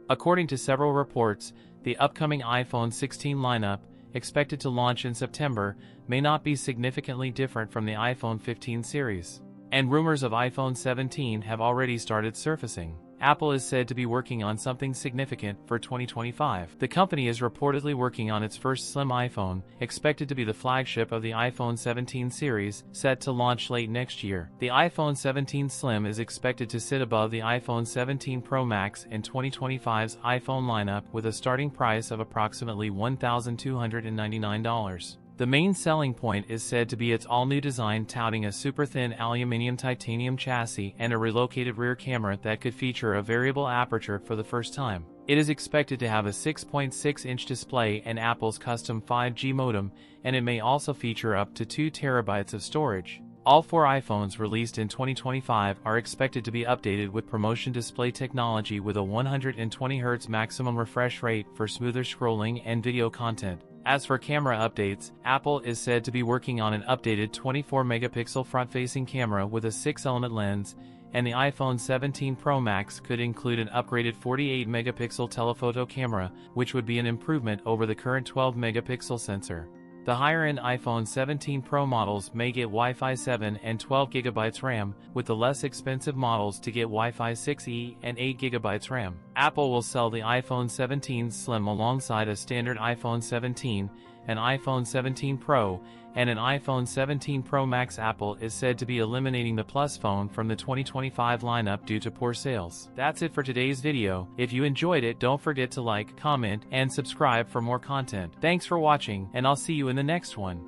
According to several reports, the upcoming iPhone 16 lineup, expected to launch in September, may not be significantly different from the iPhone 15 series. And rumors of iPhone 17 have already started surfacing. Apple is said to be working on something significant for 2025. The company is reportedly working on its first slim iPhone, expected to be the flagship of the iPhone 17 series, set to launch late next year. The iPhone 17 Slim is expected to sit above the iPhone 17 Pro Max in 2025's iPhone lineup with a starting price of approximately $1,299. The main selling point is said to be its all-new design, touting a super-thin aluminum titanium chassis and a relocated rear camera that could feature a variable aperture for the first time. It is expected to have a 6.6-inch display and Apple's custom 5G modem, and it may also feature up to 2 TB of storage. All 4 iPhones released in 2025 are expected to be updated with promotion display technology with a 120Hz maximum refresh rate for smoother scrolling and video content. As for camera updates, Apple is said to be working on an updated 24-megapixel front-facing camera with a 6-element lens, and the iPhone 17 Pro Max could include an upgraded 48-megapixel telephoto camera, which would be an improvement over the current 12-megapixel sensor. The higher-end iPhone 17 Pro models may get Wi-Fi 7 and 12GB RAM, with the less expensive models to get Wi-Fi 6E and 8GB RAM. Apple will sell the iPhone 17 Slim alongside a standard iPhone 17, an iPhone 17 Pro, and an iPhone 17 Pro Max. Apple is said to be eliminating the Plus phone from the 2025 lineup due to poor sales. That's it for today's video. If you enjoyed it, don't forget to like, comment, and subscribe for more content. Thanks for watching, and I'll see you in the next one.